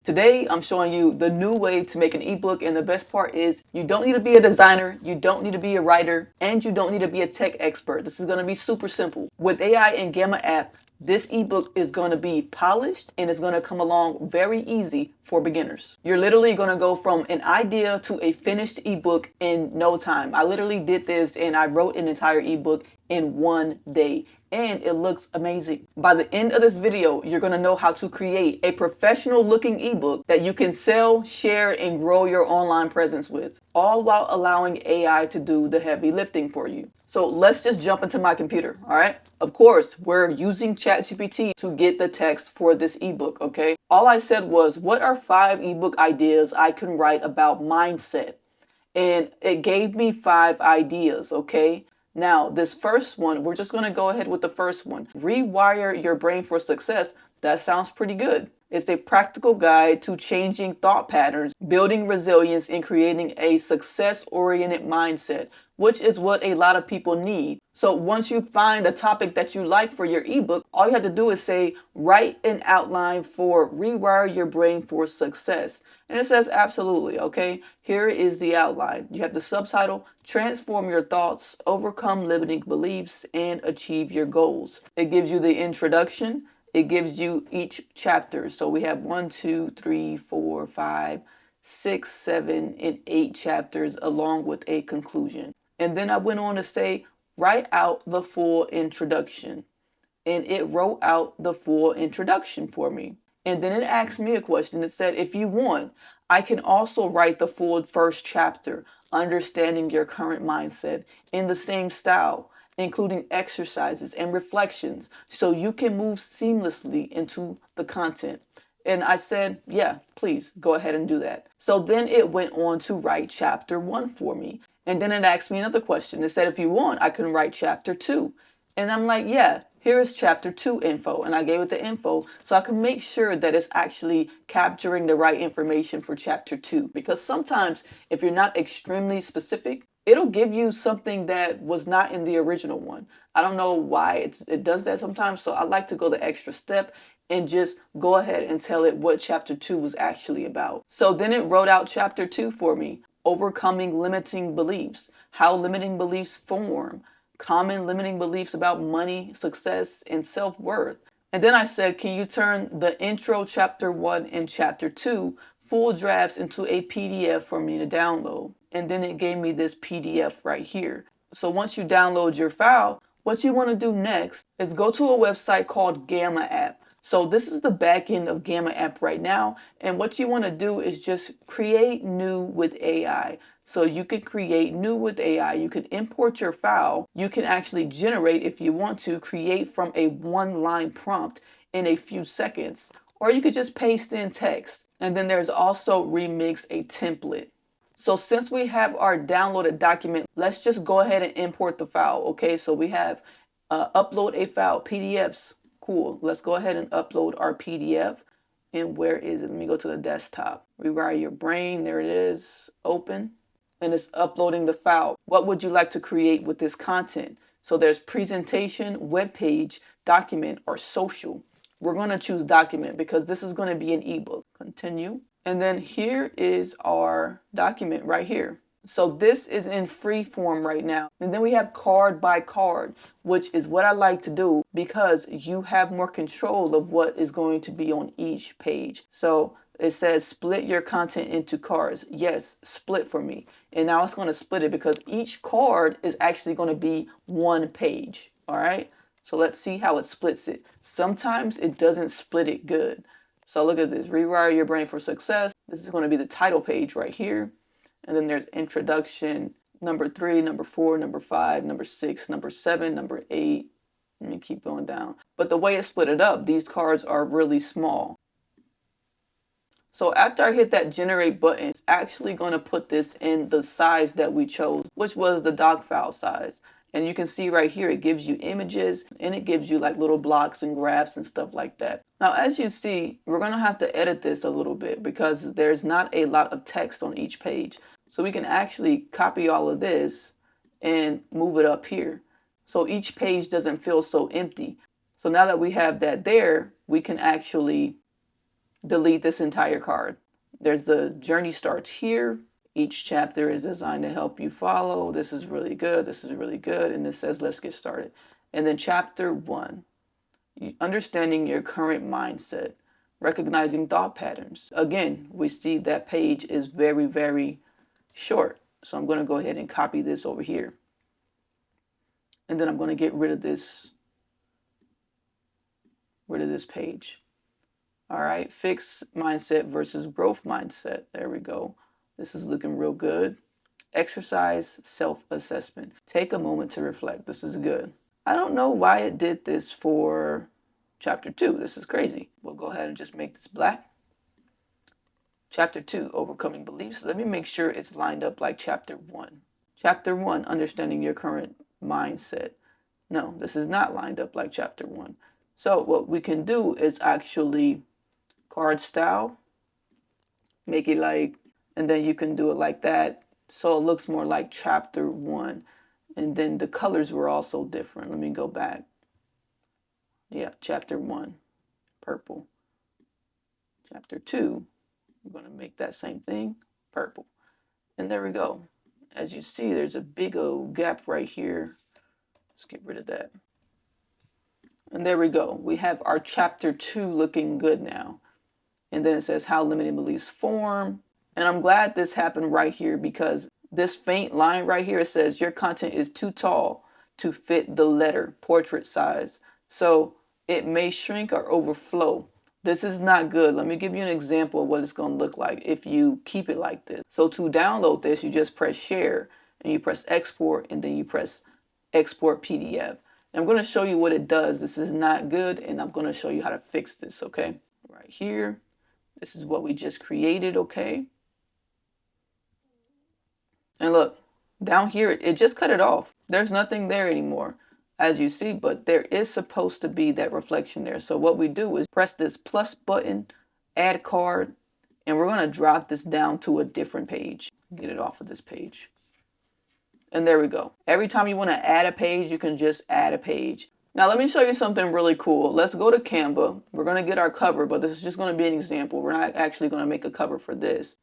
Today, I'm showing you the new way to make an ebook, and the best part is you don't need to be a designer, you don't need to be a writer, and you don't need to be a tech expert. This is going to be super simple. With AI and Gamma app, this ebook is going to be polished and it's going to come along very easy for beginners. You're literally going to go from an idea to a finished ebook in no time. I literally did this and I wrote an entire ebook in 1 day. And it looks amazing. By the end of this video, you're going to know how to create a professional looking ebook that you can sell, share, and grow your online presence with, all while allowing AI to do the heavy lifting for you. So let's just jump into my computer, all right? Of course, we're using ChatGPT to get the text for this ebook, okay? All I said was, what are 5 ebook ideas I can write about mindset? And it gave me 5 ideas, okay? Now, this first one, we're just going to go ahead with the first one. Rewire your brain for success. That sounds pretty good. It's a practical guide to changing thought patterns, building resilience, and creating a success-oriented mindset, which is what a lot of people need. So once you find the topic that you like for your ebook, all you have to do is say, write an outline for Rewire Your Brain for Success. And it says absolutely, okay? Here is the outline. You have the subtitle, Transform Your Thoughts, Overcome Limiting Beliefs, and Achieve Your Goals. It gives you the introduction. It gives you each chapter. So we have 1, 2, 3, 4, 5, 6, 7, and 8 chapters along with a conclusion. And then I went on to say, write out the full introduction. And it wrote out the full introduction for me. And then it asked me a question. It said, if you want, I can also write the full first chapter, Understanding Your Current Mindset, in the same style, including exercises and reflections, so you can move seamlessly into the content. And I said, yeah, please go ahead and do that. So then it went on to write chapter 1 for me. And then it asked me another question. It said, if you want, I can write chapter 2. And I'm like, yeah, here's chapter 2 info. And I gave it the info so I can make sure that it's actually capturing the right information for chapter 2. Because sometimes if you're not extremely specific, it'll give you something that was not in the original one. I don't know why it does that sometimes. So I like to go the extra step and just go ahead and tell it what chapter 2 was actually about. So then it wrote out chapter 2 for me. Overcoming limiting beliefs, how limiting beliefs form, common limiting beliefs about money, success, and self-worth. And then I said, can you turn the intro chapter 1 and chapter 2 full drafts into a PDF for me to download? And then it gave me this PDF right here. So once you download your file, what you want to do next is go to a website called Gamma app. So this is the back end of Gamma app right now. And what you want to do is just create new with AI. So you can create new with AI. You can import your file. You can actually generate, if you want to, create from a 1-line prompt in a few seconds. Or you could just paste in text. And then there's also remix a template. So since we have our downloaded document, let's just go ahead and import the file. Okay, so we have upload a file, PDFs. Cool. Let's go ahead and upload our PDF. And where is it? Let me go to the desktop. Rewire Your Brain. There it is. Open. And it's uploading the file. What would you like to create with this content? So there's presentation, web page, document, or social. We're going to choose document because this is going to be an ebook. Continue. And then here is our document right here. So this is in free form right now. And then we have card by card, which is what I like to do because you have more control of what is going to be on each page. So it says split your content into cards. Yes, split for me. And now it's going to split it because each card is actually going to be 1 page. All right. So let's see how it splits it. Sometimes it doesn't split it good. So look at this, Rewire Your Brain for Success. This is going to be the title page right here. And then there's introduction, number 3, number 4, number 5, number 6, number 7, number 8. Let me keep going down. But the way it split it up, these cards are really small. So after I hit that generate button, it's actually going to put this in the size that we chose, which was the doc file size. And you can see right here, it gives you images and it gives you like little blocks and graphs and stuff like that. Now, as you see, we're going to have to edit this a little bit because there's not a lot of text on each page. So we can actually copy all of this and move it up here. So each page doesn't feel so empty. So now that we have that there, we can actually delete this entire card. There's the journey starts here. Each chapter is designed to help you follow. This is really good. This is really good. And this says, let's get started. And then chapter 1, understanding your current mindset, recognizing thought patterns. Again, we see that page is very, very short. So I'm going to go ahead and copy this over here. And then I'm going to get rid of this page. All right, fixed mindset versus growth mindset. There we go. This is looking real good. Exercise self-assessment. Take a moment to reflect. This is good. I don't know why it did this for chapter 2. This is crazy. We'll go ahead and just make this black. Chapter 2, overcoming beliefs. Let me make sure it's lined up like chapter 1. Chapter 1, understanding your current mindset. No, this is not lined up like chapter 1. So what we can do is actually card style, make it like, and then you can do it like that. So it looks more like chapter 1. And then the colors were also different. Let me go back. Yeah, chapter 1, purple. Chapter 2, I'm going to make that same thing, purple. And there we go. As you see, there's a big old gap right here. Let's get rid of that. And there we go. We have our chapter 2 looking good now. And then it says how limiting beliefs form. And I'm glad this happened right here, because this faint line right here, it says your content is too tall to fit the letter portrait size. So it may shrink or overflow. This is not good. Let me give you an example of what it's going to look like if you keep it like this. So to download this, you just press share and you press export, and then you press export PDF. And I'm going to show you what it does. This is not good, and I'm going to show you how to fix this, okay? Right here. This is what we just created, okay? And look, down here, it just cut it off. There's nothing there anymore, as you see, but there is supposed to be that reflection there. So what we do is press this plus button, add card, and we're going to drop this down to a different page. Get it off of this page. And there we go. Every time you want to add a page, you can just add a page. Now let me show you something really cool. Let's go to Canva. We're going to get our cover, but this is just going to be an example. We're not actually going to make a cover for this.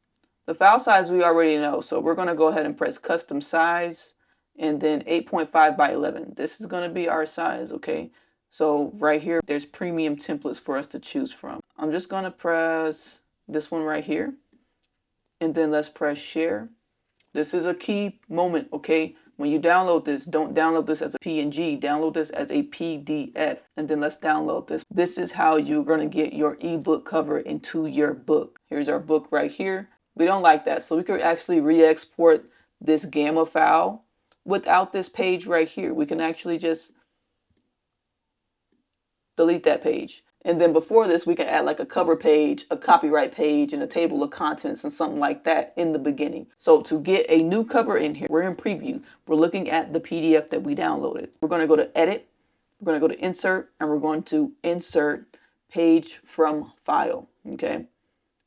The file size we already know, so we're going to go ahead and press custom size, and then 8.5 by 11. This is going to be our size, okay? So right here, there's premium templates for us to choose from. I'm just going to press this one right here, and then let's press share. This is a key moment, okay? When you download this, don't download this as a PNG, download this as a PDF, and then let's download this. This is how you're going to get your ebook cover into your book. Here's our book right here. We don't like that, so we could actually re-export this gamma file without this page right here. We can actually just delete that page. And then before this, we can add like a cover page, a copyright page, and a table of contents and something like that in the beginning. So to get a new cover in here, we're in preview. We're looking at the PDF that we downloaded. We're going to go to edit. We're going to go to insert, and we're going to insert page from file. Okay.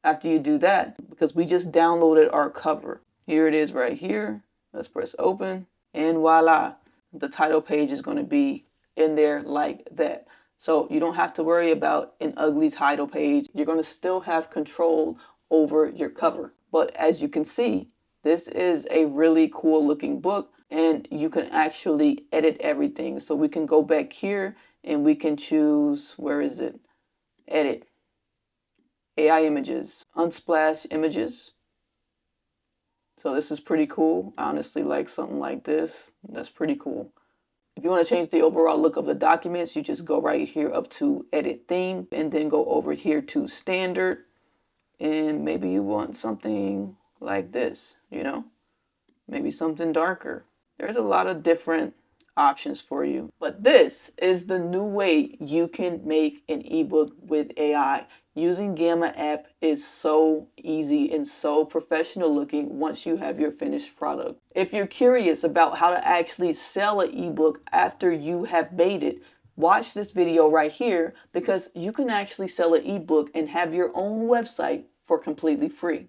After you do that, because we just downloaded our cover. Here it is right here. Let's press open, and voila. The title page is going to be in there like that. So you don't have to worry about an ugly title page. You're going to still have control over your cover. But as you can see, this is a really cool looking book, and you can actually edit everything. So we can go back here and we can choose, where is it? Edit. AI images, unsplash images. So this is pretty cool. I honestly like something like this. That's pretty cool. If you want to change the overall look of the documents, you just go right here up to edit theme, and then go over here to standard. And maybe you want something like this, you know, maybe something darker. There's a lot of different options for you. But this is the new way you can make an ebook with AI. Using Gamma app is so easy and so professional looking once you have your finished product. If you're curious about how to actually sell an ebook after you have made it, watch this video right here, because you can actually sell an ebook and have your own website for completely free.